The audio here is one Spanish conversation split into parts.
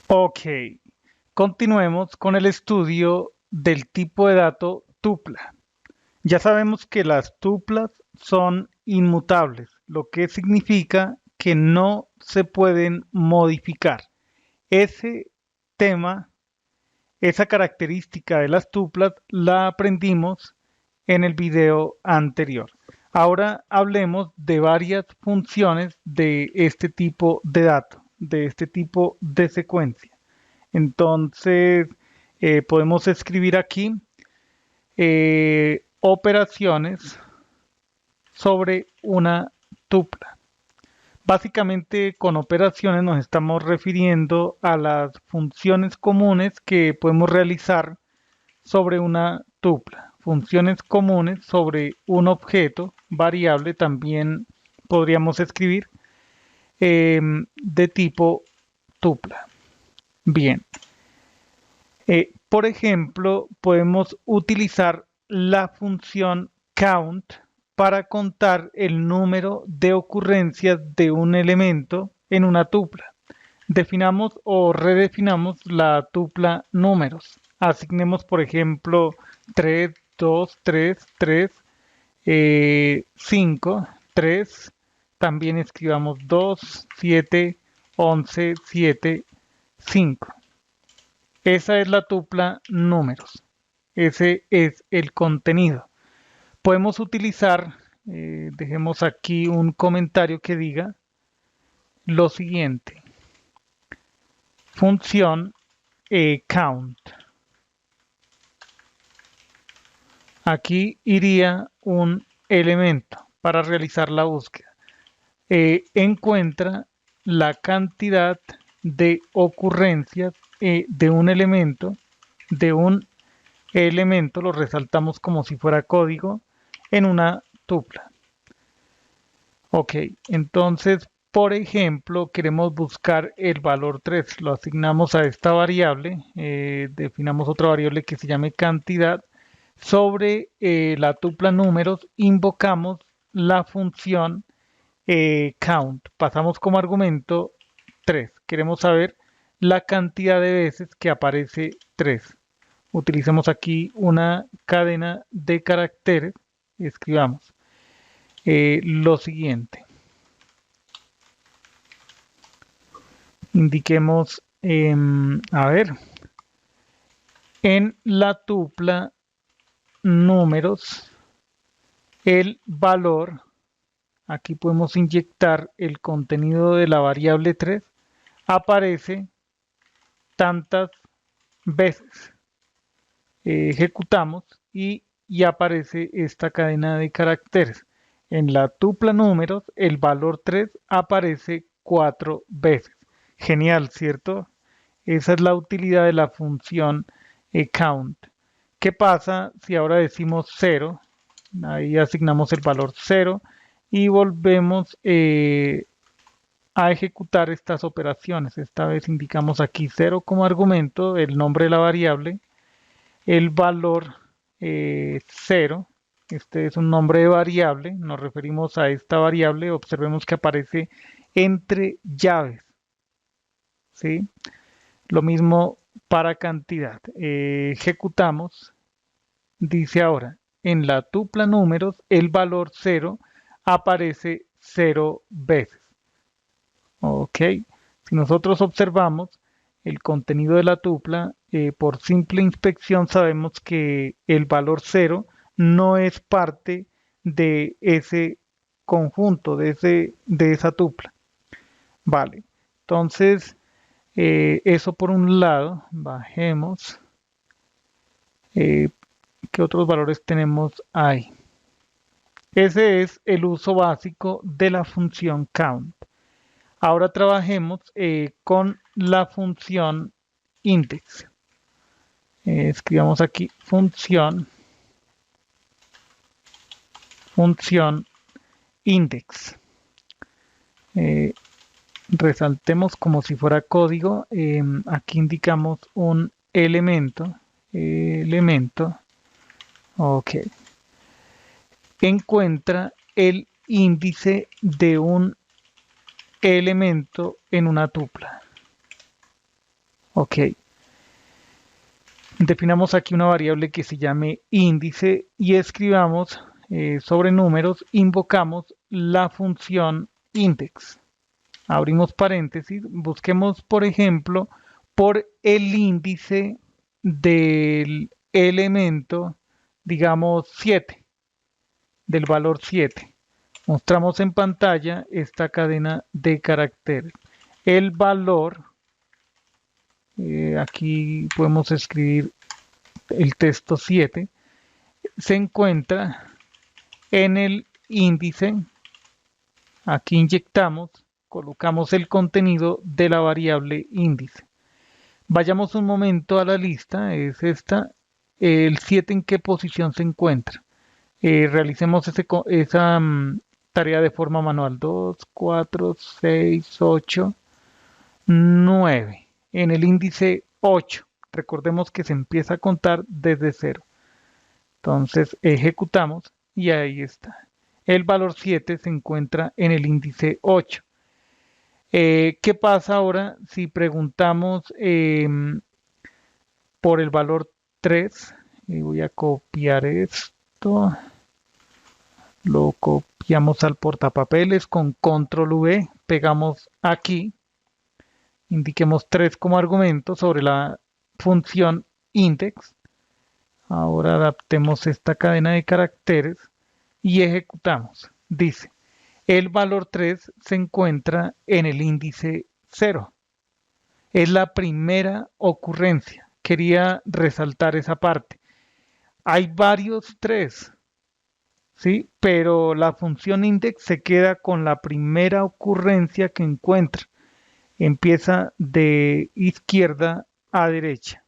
Ok, continuemos con el estudio del tipo de dato tupla. Ya sabemos que las tuplas son inmutables, lo que significa que no se pueden modificar. Ese tema, esa característica de las tuplas la aprendimos en el video anterior. Ahora hablemos de varias funciones de este tipo de dato, de este tipo de secuencia. Entonces, podemos escribir aquí operaciones sobre una tupla. Básicamente, con operaciones nos estamos refiriendo a las funciones comunes que podemos realizar sobre una tupla. Funciones comunes sobre un objeto variable también podríamos escribir de tipo tupla. Bien, por ejemplo, podemos utilizar la función count para contar el número de ocurrencias de un elemento en una tupla. Definamos o redefinamos la tupla números. Asignemos, por ejemplo, 3, 2, 3, 3, 5, 3. También escribamos 2, 7, 11, 7, 5. Esa es la tupla números. Ese es el contenido. Podemos utilizar, dejemos aquí un comentario que diga lo siguiente. Función count. Aquí iría un elemento para realizar la búsqueda. Encuentra la cantidad de ocurrencias de un elemento, lo resaltamos como si fuera código, en una tupla. Ok, entonces, por ejemplo, queremos buscar el valor 3. Lo asignamos a esta variable, definamos otra variable que se llame cantidad. Sobre la tupla números, invocamos la función count. Pasamos como argumento 3. Queremos saber la cantidad de veces que aparece 3. Utilicemos aquí una cadena de caracteres. Escribamos lo siguiente. Indiquemos, a ver, en la tupla números, el valor, aquí podemos inyectar el contenido de la variable 3, aparece tantas veces. Ejecutamos y aparece esta cadena de caracteres. En la tupla números, el valor 3 aparece 4 veces. Genial, ¿cierto? Esa es la utilidad de la función count. ¿Qué pasa si ahora decimos 0? Ahí asignamos el valor 0 y volvemos a ejecutar estas operaciones. Esta vez indicamos aquí 0 como argumento, el nombre de la variable, el valor 0. Este es un nombre de variable, nos referimos a esta variable, observemos que aparece entre llaves, ¿sí? Lo mismo para cantidad. Ejecutamos, dice ahora, en la tupla números el valor 0 aparece 0 veces. Ok, si nosotros observamos el contenido de la tupla, por simple inspección sabemos que el valor 0 no es parte de ese conjunto, de esa tupla. Vale, entonces eso por un lado, bajemos. Eh, ¿Qué otros valores tenemos ahí? Ese es el uso básico de la función count. Ahora trabajemos con la función index. Escribamos aquí función index. Eh, Resaltemos como si fuera código. Aquí indicamos un elemento. Ok. Encuentra el índice de un elemento en una tupla. Ok, definamos aquí una variable que se llame índice y escribamos sobre números, invocamos la función index. Abrimos paréntesis, busquemos por ejemplo por el índice del elemento, digamos 7, del valor 7. Mostramos en pantalla esta cadena de caracteres. El valor, aquí podemos escribir el texto 7, se encuentra en el índice. Aquí inyectamos, colocamos el contenido de la variable índice. Vayamos un momento a la lista, es esta, el 7 en qué posición se encuentra. Realicemos esa tarea de forma manual. 2, 4, 6, 8, 9. En el índice 8. Recordemos que se empieza a contar desde 0. Entonces ejecutamos y ahí está. El valor 7 se encuentra en el índice 8. ¿Qué pasa ahora si preguntamos por el valor 3? Voy a copiar esto. Lo copiamos al portapapeles con control V, pegamos aquí, indiquemos 3 como argumento sobre la función index. Ahora adaptemos esta cadena de caracteres y ejecutamos. Dice, el valor 3 se encuentra en el índice 0. Es la primera ocurrencia. Quería resaltar esa parte. Hay varios 3. ¿Sí? Pero la función index se queda con la primera ocurrencia que encuentra. Empieza de izquierda a derecha.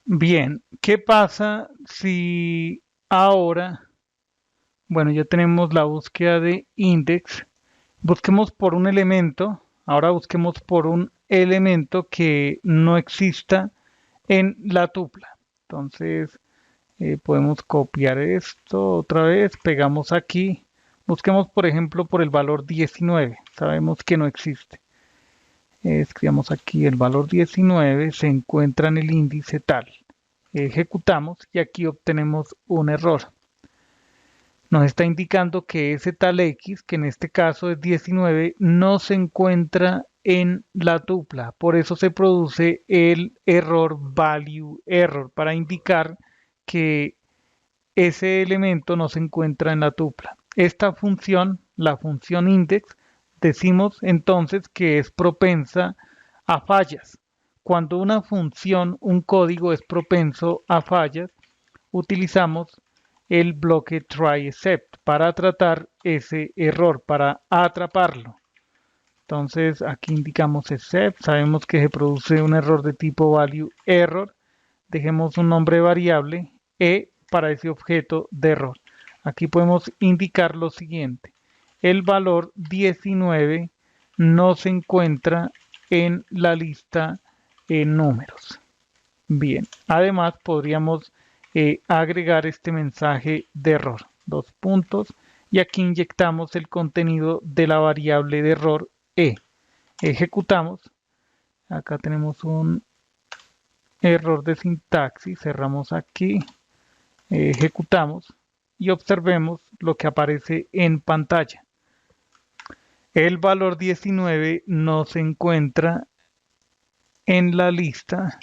Bien, ¿qué pasa si ahora, bueno, ya tenemos la búsqueda de index, busquemos por un elemento, ahora busquemos por un elemento que no exista en la tupla. Entonces, podemos copiar esto otra vez, pegamos aquí, busquemos por ejemplo por el valor 19, sabemos que no existe. Escribamos aquí el valor 19 se encuentra en el índice tal. Ejecutamos y aquí obtenemos un error. Nos está indicando que ese tal X, que en este caso es 19, no se encuentra en la tupla. Por eso se produce el error value error para indicar que ese elemento no se encuentra en la tupla. Esta función, la función index, decimos entonces que es propensa a fallas. Cuando una función, un código es propenso a fallas, utilizamos el bloque try except para tratar ese error, para atraparlo. Entonces aquí indicamos except, sabemos que se produce un error de tipo value error, dejemos un nombre variable e para ese objeto de error. Aquí podemos indicar lo siguiente, el valor 19 no se encuentra en la lista en números. Bien, además podríamos agregar este mensaje de error, dos puntos, y aquí inyectamos el contenido de la variable de error e. Ejecutamos, acá tenemos un error de sintaxis, cerramos aquí, ejecutamos y observemos lo que aparece en pantalla. El valor 19 no se encuentra en la lista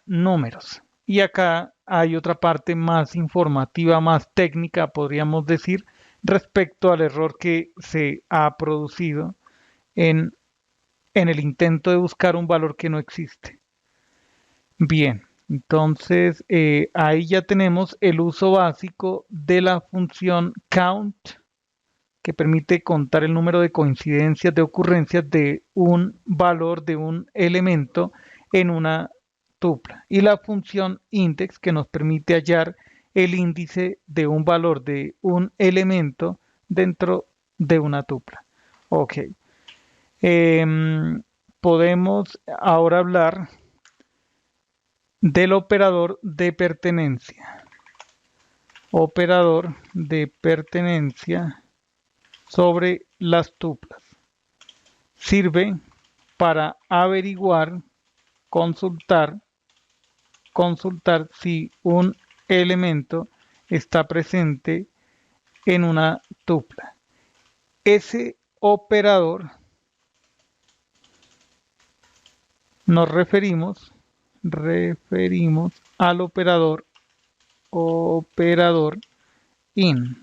números. Y acá hay otra parte más informativa, más técnica, podríamos decir, respecto al error que se ha producido en, en el intento de buscar un valor que no existe. Bien, entonces ahí ya tenemos el uso básico de la función count, que permite contar el número de coincidencias de ocurrencias de un valor de un elemento en una tupla. Y la función index, que nos permite hallar el índice de un valor de un elemento dentro de una tupla. Ok. Podemos ahora hablar del operador de pertenencia. Operador de pertenencia sobre las tuplas. Sirve para averiguar, consultar si un elemento está presente en una tupla. Ese operador nos referimos al operador in.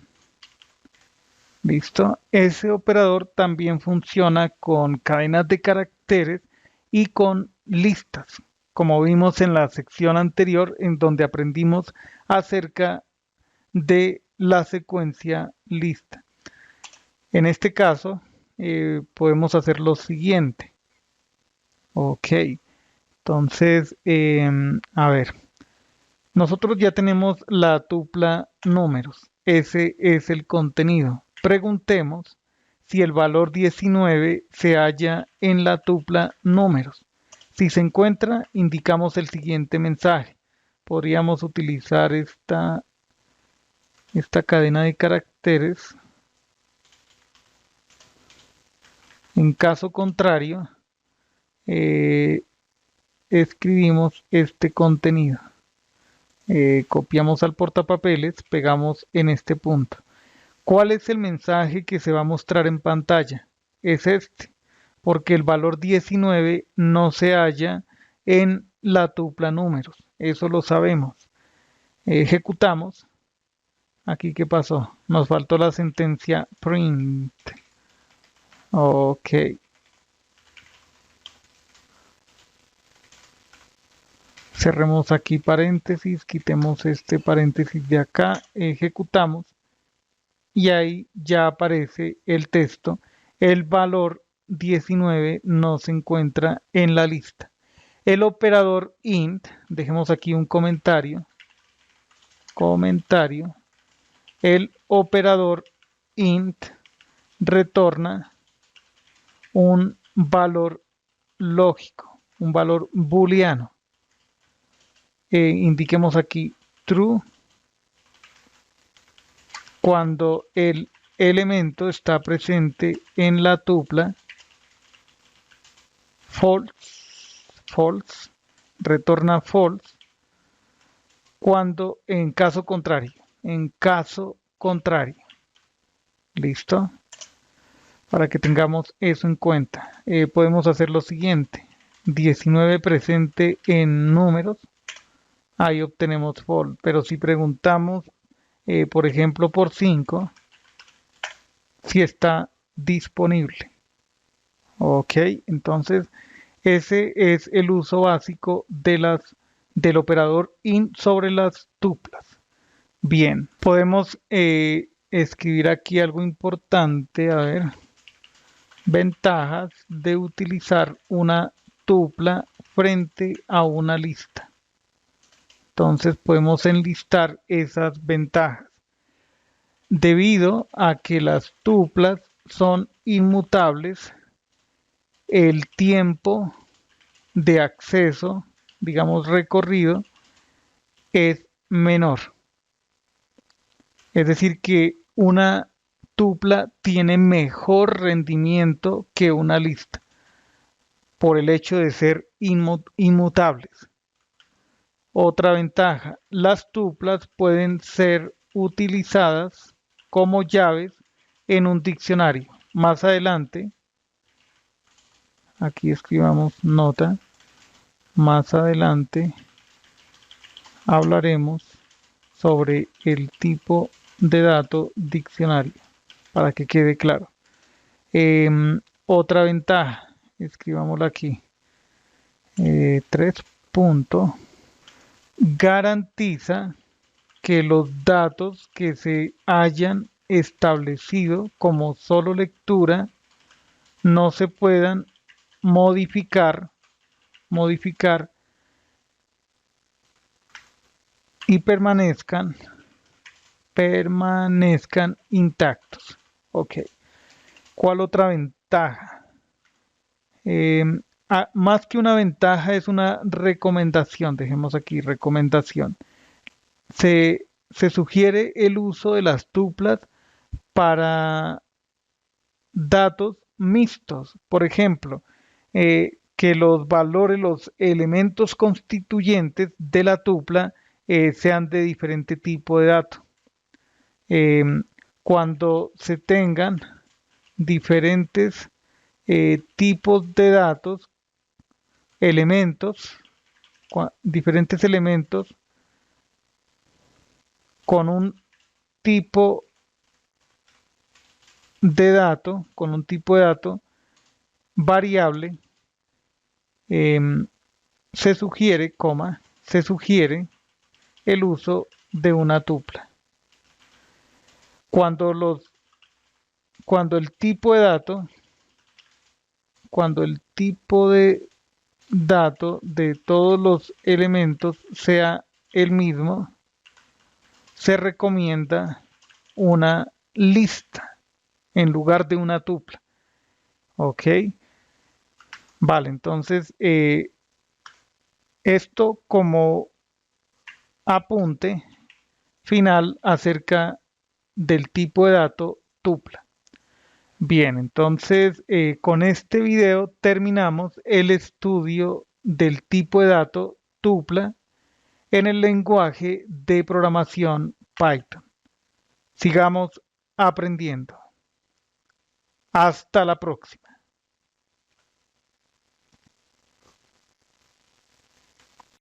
¿Listo? Ese operador también funciona con cadenas de caracteres y con listas, como vimos en la sección anterior en donde aprendimos acerca de la secuencia lista. En este caso, podemos hacer lo siguiente. Ok, entonces, a ver, nosotros ya tenemos la tupla números. Ese es el contenido. Preguntemos si el valor 19 se halla en la tupla números. Si se encuentra, indicamos el siguiente mensaje. Podríamos utilizar esta cadena de caracteres. En caso contrario, escribimos este contenido. Copiamos al portapapeles, pegamos en este punto. ¿Cuál es el mensaje que se va a mostrar en pantalla? Es este, porque el valor 19 no se halla en la tupla números. Eso lo sabemos. Ejecutamos. Aquí, ¿qué pasó? Nos faltó la sentencia print. Ok. Cerremos aquí paréntesis, quitemos este paréntesis de acá, ejecutamos y ahí ya aparece el texto. El valor 19 no se encuentra en la lista. El operador int, dejemos aquí un comentario. El operador int retorna un valor lógico, un valor booleano. Indiquemos aquí true cuando el elemento está presente en la tupla, false, retorna false cuando en caso contrario, listo, para que tengamos eso en cuenta. Podemos hacer lo siguiente: 19 presente en números, ahí obtenemos false, pero si preguntamos por ejemplo por 5, si está disponible. Ok, entonces ese es el uso básico del operador int sobre las tuplas. Bien, podemos escribir aquí algo importante. A ver, ventajas de utilizar una tupla frente a una lista. Entonces podemos enlistar esas ventajas. Debido a que las tuplas son inmutables, el tiempo de acceso, digamos recorrido, es menor. Es decir, que una tupla tiene mejor rendimiento que una lista por el hecho de ser inmutables. Otra ventaja, las tuplas pueden ser utilizadas como llaves en un diccionario. Más adelante, aquí escribamos nota, más adelante hablaremos sobre el tipo de dato diccionario, para que quede claro. Otra ventaja, escribámosla aquí, 3 puntos, garantiza que los datos que se hayan establecido como solo lectura no se puedan modificar y permanezcan intactos. Ok. ¿Cuál otra ventaja? Más que una ventaja es una recomendación. Dejemos aquí recomendación. Se sugiere el uso de las tuplas para datos mixtos. Por ejemplo, que los valores, los elementos constituyentes de la tupla sean de diferente tipo de dato. Cuando se tengan diferentes tipos de datos, elementos, diferentes elementos con un tipo de dato, variable, se sugiere, el uso de una tupla. Cuando el tipo de dato de todos los elementos sea el mismo, se recomienda una lista en lugar de una tupla. ¿Ok? Vale, entonces esto como apunte final acerca del tipo de dato tupla. Bien, entonces con este video terminamos el estudio del tipo de dato tupla en el lenguaje de programación Python. Sigamos aprendiendo. Hasta la próxima.